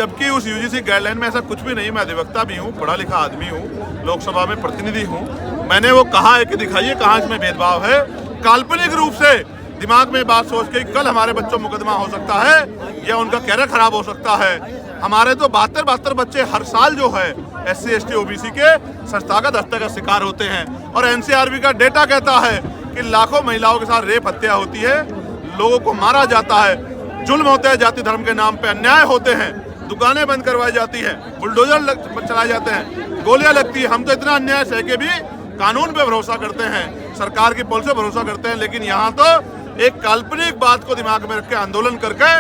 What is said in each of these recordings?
जबकि उस UGC guideline में ऐसा कुछ भी नहीं। मैं अधिवक्ता भी हूँ, पढ़ा लिखा आदमी हूँ, लोकसभा में प्रतिनिधि हूँ। मैंने वो कहा है कि दिखाइए कहाँ इसमें भेदभाव है। काल्पनिक रूप से दिमाग में बात सोच के कल हमारे बच्चों मुकदमा हो सकता है या उनका कैरियर खराब हो सकता है। हमारे तो 72 बच्चे हर साल जो है SC ST OBC के संस्थागत हत्या का शिकार होते हैं। और NCRB का डेटा कहता है कि लाखों महिलाओं के साथ रेप हत्या होती है, लोगों को मारा जाता है, जुल्म होते हैं, जाति धर्म के नाम पे अन्याय होते हैं, दुकानें बंद करवाई जाती है, बुलडोजर चलाए जाते हैं, गोलियां लगती है। हम तो इतना अन्याय सह के भी कानून पे भरोसा करते हैं, सरकार की पॉलिसी पे भरोसा करते हैं, लेकिन यहाँ तो एक काल्पनिक बात को दिमाग में रख के आंदोलन करके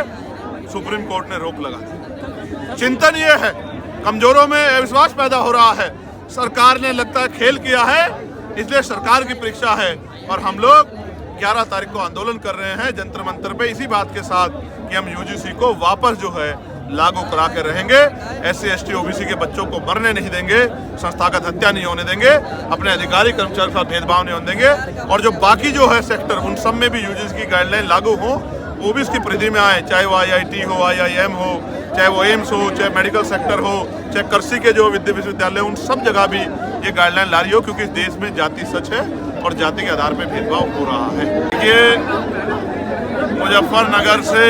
सुप्रीम कोर्ट ने रोक लगा। चिंतन ये है, कमजोरों में अविश्वास पैदा हो रहा है। सरकार ने लगता है खेल किया है, इसलिए सरकार की परीक्षा है और हम लोग 11 तारीख को आंदोलन कर रहे हैं जंतर मंतर पे, इसी बात के साथ कि हम यूजीसी को वापस जो है लागू करा के रहेंगे। SC ST OBC के बच्चों को मरने नहीं देंगे, संस्थागत हत्या नहीं होने देंगे, अपने अधिकारी कर्मचारी के साथ भेदभाव नहीं होने देंगे। और जो बाकी जो है सेक्टर, उन सब में भी यूजीसी की गाइडलाइन लागू हो, वो भी इसकी परिधि में आए, चाहे वो IIT हो, IIM हो, चाहे वो एम्स हो, चाहे मेडिकल सेक्टर हो, चाहे कृषि के जो विश्वविद्यालय, उन सब जगह भी ये गाइडलाइन ला रही हो, क्योंकि इस देश में जाति सच है और जाति के आधार पर भेदभाव हो रहा है। ये मुजफ्फरनगर से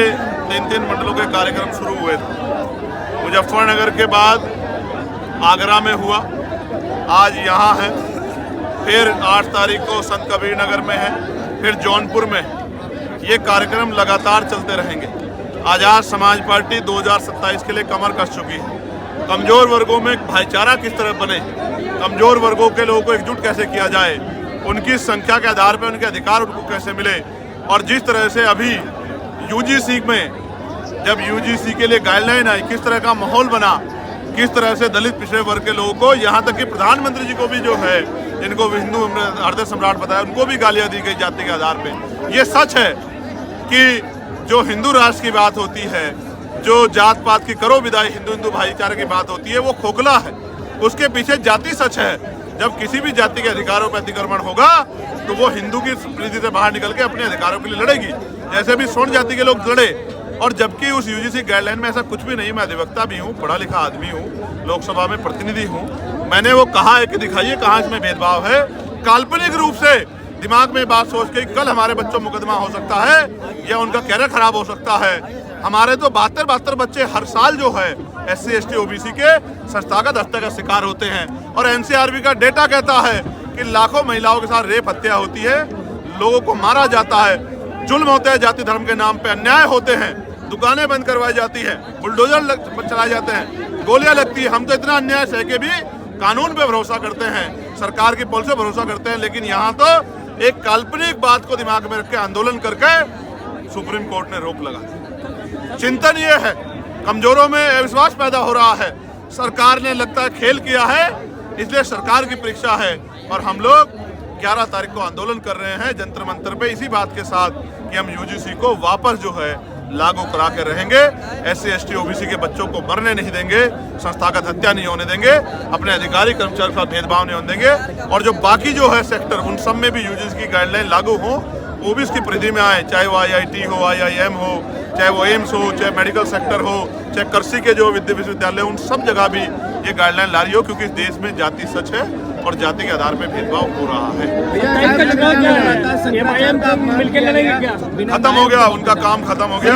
3 मंडलों के कार्यक्रम शुरू हुए थे। मुजफ्फरनगर के बाद आगरा में हुआ, आज यहाँ है, फिर 8 तारीख को संत कबीर नगर में है, फिर जौनपुर में है। ये कार्यक्रम लगातार चलते रहेंगे। आज़ाद समाज पार्टी 2027 के लिए कमर कस चुकी है। कमज़ोर वर्गों में भाईचारा किस तरह बने, कमज़ोर वर्गों के लोगों को एकजुट कैसे किया जाए, उनकी संख्या के आधार पर उनके अधिकार उनको कैसे मिले। और जिस तरह से अभी यूजीसी में जब यूजीसी के लिए गाइडलाइन आई, किस तरह का माहौल बना, किस तरह से दलित पिछड़े वर्ग के लोगों को, यहाँ तक कि प्रधानमंत्री जी को भी जो है, जिनको हिंदू हृदय सम्राट बताया, उनको भी गालियाँ दी गई जाति के आधार पे। ये सच है कि जो हिंदू राष्ट्र की बात होती है, जो जात पात की करो विदाई, हिंदू भाईचारे की बात होती है, वो खोखला है। उसके पीछे जाति सच है। जब किसी भी जाति के अधिकारों पर अतिक्रमण होगा तो वो हिंदू की परिधि से बाहर निकल के अपने अधिकारों के लिए लड़ेगी, जैसे भी स्वर्ण जाति के लोग लड़े। और जबकि उस यूजीसी गाइडलाइन में ऐसा कुछ भी नहीं। मैं अधिवक्ता भी हूँ, पढ़ा लिखा आदमी हूँ, लोकसभा में प्रतिनिधि हूँ। मैंने वो कहा है कि दिखाइए कहाँ इसमें भेदभाव है। काल्पनिक रूप से दिमाग में बात सोच के कल हमारे बच्चों मुकदमा हो सकता है या उनका कैरियर खराब हो सकता है। हमारे तो 72 बच्चे हर साल जो है SC ST OBC के संस्थागत हत्या का शिकार होते हैं। और NCRB का डेटा कहता है कि लाखों महिलाओं के साथ रेप हत्या होती है, लोगों को मारा जाता है, जुल्म होते हैं, जाति धर्म के नाम पे अन्याय होते हैं, दुकानें बंद करवाई जाती है, बुलडोजर चलाए जाते हैं, गोलियां लगती है। हम तो इतना अन्याय सह के भी कानून पे भरोसा करते हैं, सरकार की पॉलिसी पे भरोसा करते हैं, लेकिन यहाँ तो एक काल्पनिक बात को दिमाग में रख के आंदोलन करके सुप्रीम कोर्ट ने रोक लगा। चिंतन ये है, कमजोरों में अविश्वास पैदा हो रहा है। सरकार ने लगता है खेल किया है, इसलिए सरकार की परीक्षा है और हम लोग 11 तारीख को आंदोलन कर रहे हैं जंतर मंतर पे, इसी बात के साथ कि हम यूजीसी को वापस जो है लागू करा के रहेंगे। SC ST OBC के बच्चों को मरने नहीं देंगे, संस्थागत हत्या नहीं होने देंगे, अपने अधिकारी कर्मचारी के साथ भेदभाव नहीं होने देंगे। और जो बाकी जो है सेक्टर, उन सब में भी यूजीसी की गाइडलाइन लागू हो, वो भी इसकी परिधि में आए, चाहे वो IIT हो, IIM हो, चाहे वो एम्स हो, चाहे मेडिकल सेक्टर हो, चाहे कृषि के जो विश्वविद्यालय, उन सब जगह भी ये गाइडलाइन ला रही हो, क्योंकि इस देश में जाति सच है और जाति के आधार पर भेदभाव हो रहा है। खत्म हो गया, उनका काम खत्म हो गया।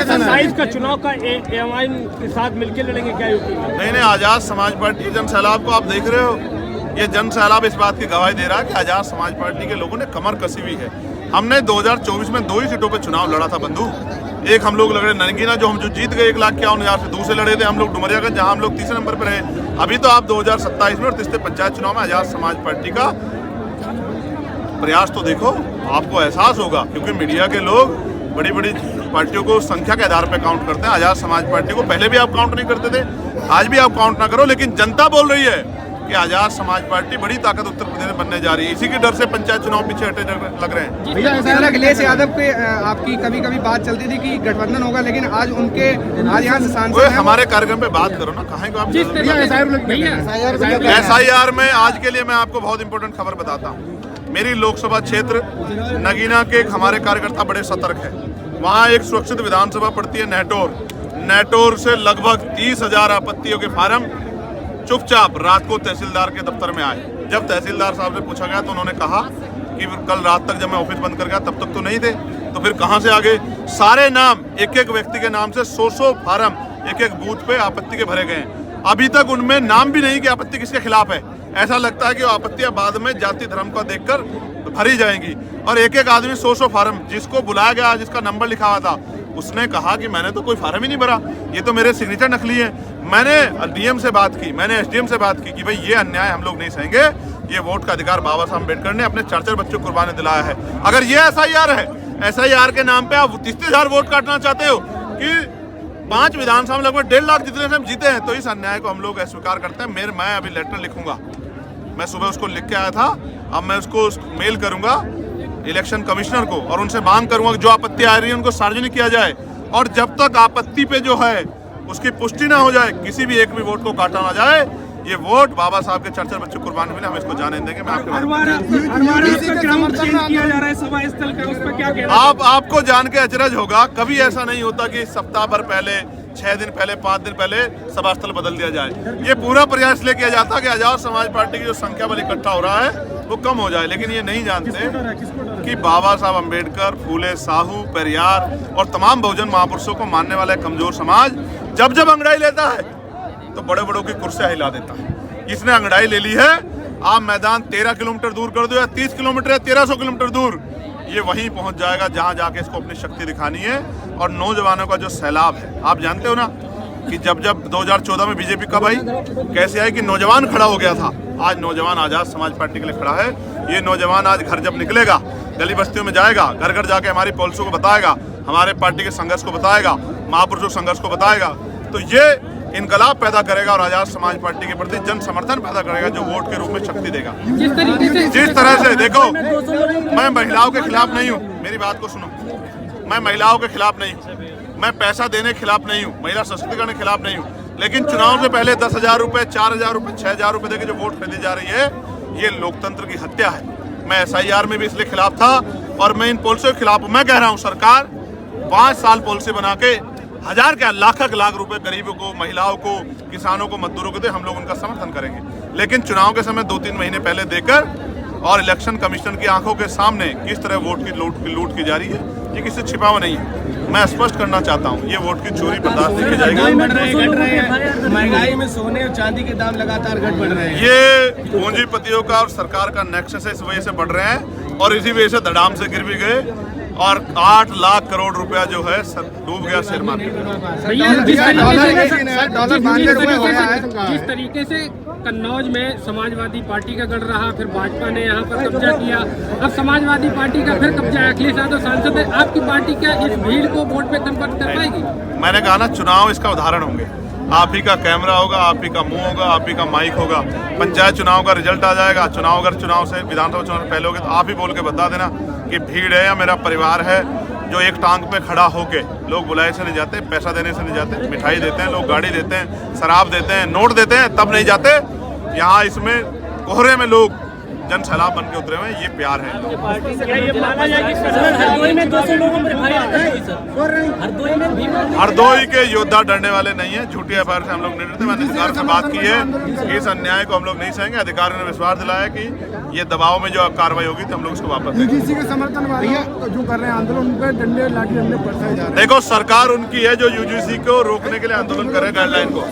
27 का चुनाव का एमआईएम के साथ मिलकर लड़ेंगे क्या यूपी में? नहीं, आजाद समाज पार्टी जन सैलाब को आप देख रहे हो, ये जन सैलाब इस बात की गवाही दे रहा है कि आजाद समाज पार्टी के लोगों ने कमर कसी हुई है। हमने 2024 में 2 ही सीटों पे चुनाव लड़ा था बंधु। एक हम लोग लड़े ननकीना, जो जीत गए 1,51,000 से। दूसरे लड़े थे हम लोग डुमरियागंज, जहां हम लोग तीसरे नंबर पर रहे। अभी तो आप 2027 में और तीसरे पंचायत चुनाव में आजाद समाज पार्टी का प्रयास तो देखो, आपको एहसास होगा, क्योंकि मीडिया के लोग बड़ी बड़ी पार्टियों को संख्या के आधार पर काउंट करते हैं। आजाद समाज पार्टी को पहले भी आप काउंट नहीं करते थे, आज भी आप काउंट ना करो, लेकिन जनता बोल रही है कि आजाद समाज पार्टी बड़ी ताकत उत्तर प्रदेश में बनने जा रही है। इसी के डर से पंचायत चुनाव पीछे हटे लग रहे हैं। भैया, अखिलेश यादव पे आपकी कभी कभी बात चलती थी कि गठबंधन होगा, लेकिन आज उनके आज यहाँ से सांसद हमारे कार्यक्रम पे बात करो ना, कहाँ को आप SIR में। आज के लिए मैं आपको बहुत इंपॉर्टेंट खबर बताता हूँ। मेरी लोकसभा क्षेत्र नगीना के हमारे कार्यकर्ता बड़े सतर्क है। वहाँ एक सुरक्षित विधानसभा पड़ती है, नेटोर से लगभग 30,000 आपत्तियों के फार्म चुपचाप रात को तहसीलदार के दफ्तर में आए। जब तहसीलदार साहब से पूछा गया तो उन्होंने कहा कि कल रात तक जब मैं ऑफिस बंद कर गया तब तक तो नहीं थे, तो फिर कहां से आ गए? सारे नाम एक एक व्यक्ति के नाम से 100 फार्म एक एक बूथ पे आपत्ति के भरे गए हैं। अभी तक उनमें नाम भी नहीं कि आपत्ति किसके खिलाफ है। ऐसा लगता है कि वो आपत्तियां बाद में जाति धर्म को देखकर भरी जाएंगी। और एक एक आदमी 100 फार्म, जिसको बुलाया गया जिसका नंबर लिखा हुआ था उसने कहा कि मैंने तो कोई फार्म ही नहीं भरा, ये तो मेरे सिग्नेचर नकली है। मैंने डीएम से बात की, मैंने एसडीएम से बात की कि भाई ये अन्याय हम लोग नहीं सहेंगे, ये वोट का अधिकार बाबा साहब अम्बेडकर ने अपने 4 बच्चों को कुर्बानी दिलाया है। अगर ये एसआईआर है, एसआईआर के नाम पे आप 30,000 वोट काटना चाहते हो कि 5 विधानसभा में लगभग 1.5 लाख जितने से हम जीते हैं, तो इस अन्याय को हम लोग अस्वीकार करते हैं। मैं अभी लेटर लिखूंगा, मैं सुबह उसको लिख के आया था, अब मैं उसको मेल करूंगा इलेक्शन कमिश्नर को और उनसे मांग करूंगा कि जो आपत्ति आ रही है उनको सार्वजनिक किया जाए। और जब तक आपत्ति पे जो है उसकी पुष्टि ना हो जाए, किसी भी एक भी वोट को काटा ना जाए, ये वोट बाबा साहब के 4 बच्चों कुर्बानी मिले, हम इसको जाने देंगे। मैं आपको जान के अचरज होगा, कभी ऐसा नहीं होता कि सप्ताह भर पहले, 6 दिन पहले, 5 दिन पहले सभा स्थल बदल दिया जाए। ये पूरा प्रयास ले किया जाता है कि आजाद समाज पार्टी की जो संख्या बल इकट्ठा हो रहा है वो कम हो जाए, लेकिन ये नहीं जानते कि बाबा साहब अम्बेडकर, फूले साहू, पेरियार और तमाम बहुजन महापुरुषों को मानने वाला कमजोर समाज जब जब अंगड़ाई लेता है तो बड़े बड़ों की कुर्सियां हिला देता है। इसने अंगड़ाई ले ली है। आप मैदान 13 किलोमीटर दूर कर दो या 30 किलोमीटर या 1300 किलोमीटर दूर, ये वहीं पहुंच जाएगा जहां जाके इसको अपनी शक्ति दिखानी है। और नौजवानों का जो सैलाब है, आप जानते हो ना कि जब 2014 में बीजेपी कब आई, कैसे आई कि नौजवान खड़ा हो गया था। आज नौजवान आजाद समाज पार्टी के लिए खड़ा है। ये नौजवान आज घर जब निकलेगा, गली बस्तियों में जाएगा, घर घर जाके हमारी पॉलिसी को बताएगा, हमारे पार्टी के संघर्ष को बताएगा, महापुरुषों संघर्ष को बताएगा, तो ये इनकलाब पैदा करेगा और आजाद समाज पार्टी के प्रति जन समर्थन पैदा करेगा, जो वोट के रूप में शक्ति देगा। जिस तरह से देखो, मैं महिलाओं के खिलाफ नहीं हूँ, मेरी बात को सुनो, मैं महिलाओं के खिलाफ नहीं हूँ, मैं पैसा देने के खिलाफ नहीं हूँ, महिला सशक्तिकरण के खिलाफ नहीं हूँ, लेकिन चुनाव से पहले 10,000 रुपए, 4,000 रुपए, 6,000 रुपए देके जो वोट खरीदी जा रही है, ये लोकतंत्र की हत्या है। मैं एसआईआर में भी इसलिए खिलाफ था और मैं इन पॉलिसियों के खिलाफ हूं। मैं कह रहा हूं सरकार 5 साल पॉलिसी बना के 1000 क्या लाख रुपए गरीबों को, महिलाओं को, किसानों को, मजदूरों को दे, हम लोग उनका समर्थन करेंगे। लेकिन चुनाव के समय 2-3 महीने पहले देकर और इलेक्शन कमीशन की आंखों के सामने किस तरह वोट की लूट की जा रही है, ये किसी छिपा हुआ नहीं है। मैं स्पष्ट करना चाहता हूँ, ये वोट की चोरी बर्दाश्त नहीं की जाएगी। महंगाई में सोने और चांदी के दाम लगातार घट बढ़ रहे हैं। ये पूंजीपतियों का और सरकार का नेक्सस इस वजह से बढ़ रहे हैं और इसी वजह से धड़ाम से गिर भी गए और 8 लाख करोड़ रुपया जो है डूब गया शेयर मार्केट में। जिस तरीके से कन्नौज में समाजवादी पार्टी का गढ़ रहा, फिर भाजपा ने यहाँ पर कब्जा किया, अब समाजवादी पार्टी का फिर कब्जा है, अखिलेश यादव सांसद है, आपकी पार्टी क्या इस भीड़ को वोट पे कन्वर्ट कर पाएगी? मैंने कहा ना, चुनाव इसका उदाहरण होंगे। आप ही का कैमरा होगा, आप ही का मुंह होगा, आप ही का माइक होगा। पंचायत चुनाव का रिजल्ट आ जाएगा, चुनाव अगर चुनाव से विधानसभा चुनाव पहले होगे तो आप ही बोल के बता देना कि भीड़ है या मेरा परिवार है जो एक टांग पे खड़ा होके, लोग बुलाए से नहीं जाते, पैसा देने से नहीं जाते, मिठाई देते हैं, लोग गाड़ी देते हैं, शराब देते हैं, नोट देते हैं, तब नहीं जाते। यहाँ इसमें कोहरे में लोग जन सैलाब बन के उतरे हुए हैं, ये प्यार है। हरदोई के योद्धा डरने वाले नहीं है, झूठी एफआईआर से हम लोग नहीं डरते। मैंने अधिकार से बात की है, इस अन्याय को हम लोग नहीं सहेंगे। अधिकारी ने विश्वास दिलाया कि ये दबाव में जो कार्रवाई होगी तो हम लोग उसको वापस देंगे। यूजीसी के समर्थन जो कर रहे हैं आंदोलन, उन पर डंडे लाठी हमने बरसाए जा रहे हैं। देखो, सरकार उनकी है जो यूजीसी को रोकने के लिए आंदोलन कर रहे हैं, गाइडलाइन को,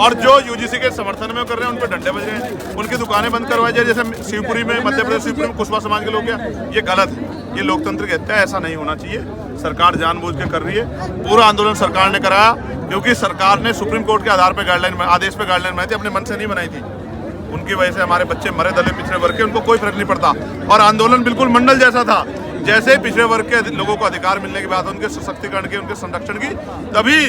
और जो यूजीसी के समर्थन में कर रहे हैं उन पर डंडे बज रहे हैं, उनकी दुकानें बंद करवाई जाए। जैसे शिवपुरी में, मध्य प्रदेश शिवपुरी में कुशवाहा समाज के लोग क्या, ये गलत है, ये लोकतंत्र की हत्या है, ऐसा नहीं होना चाहिए। सरकार जानबूझ के कर रही है। पूरा आंदोलन सरकार ने कराया क्योंकि सरकार ने सुप्रीम कोर्ट के आधार पर गाइडलाइन, आदेश पे गाइडलाइन बनाई थी, अपने मन से नहीं बनाई थी। उनकी वजह से हमारे बच्चे मरे, दलित पिछड़े वर्ग के, उनको कोई फर्क नहीं पड़ता। और आंदोलन बिल्कुल मंडल जैसा था, जैसे पिछड़े वर्ग के लोगों को अधिकार मिलने की बात, उनके सशक्तिकरण की, उनके संरक्षण की, तभी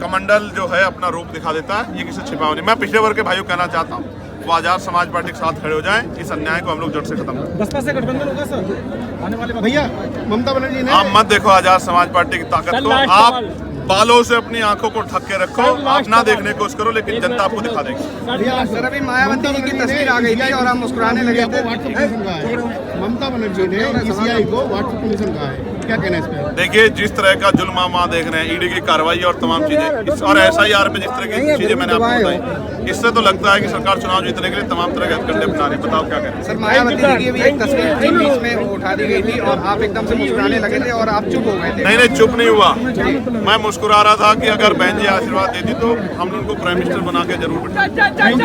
कमंडल जो है अपना रूप दिखा देता है। ये किसी छिपा नहीं। मैं पिछड़े वर्ग के भाइयों कहना चाहता हूँ, वो आजाद समाज पार्टी के साथ खड़े हो जाएं, इस अन्याय को हम लोग जड़ से खत्म करें। बसपा से गठबंधन होगा सर आने वाले भैया? ममता बनर्जी ने, आप मत देखो आजाद समाज पार्टी की ताकत को, आप बालों से अपनी आंखों को ढक के रखो, आप ना देखने की कोशिश करो, लेकिन जनता आपको दिखा देगी। सर अभी मायावती जी की तस्वीर आ गई थी और आप मुस्कुराने लगे थे। ममता बनर्जी ने ईसीआई को व्हाट्सएप परमिशन कहा है, क्या कहना है इस पे? देखिए, जिस तरह का जुल्म हम वहाँ देख रहे हैं, ईडी की कार्रवाई और तमाम चीजें, और SIR में जिस तरह की चीजें मैंने आपको बताई, इससे तो लगता है कि सरकार चुनाव जीतने के लिए तमाम तरह के हथकंडे अपना रही है। बताओ क्या करें। सर मायावती जी की भी एक तस्वीर थी, बीच में वो उठा दी गई थी और आप एकदम से मुस्कुराने लगे थे और आप चुप हो गए थे। नहीं, चुप नहीं हुआ, मैं मुस्कुरा रहा था कि अगर बहन जी आशीर्वाद देती तो हम उनको प्राइम मिनिस्टर बना के जरूर बिठाएंगे।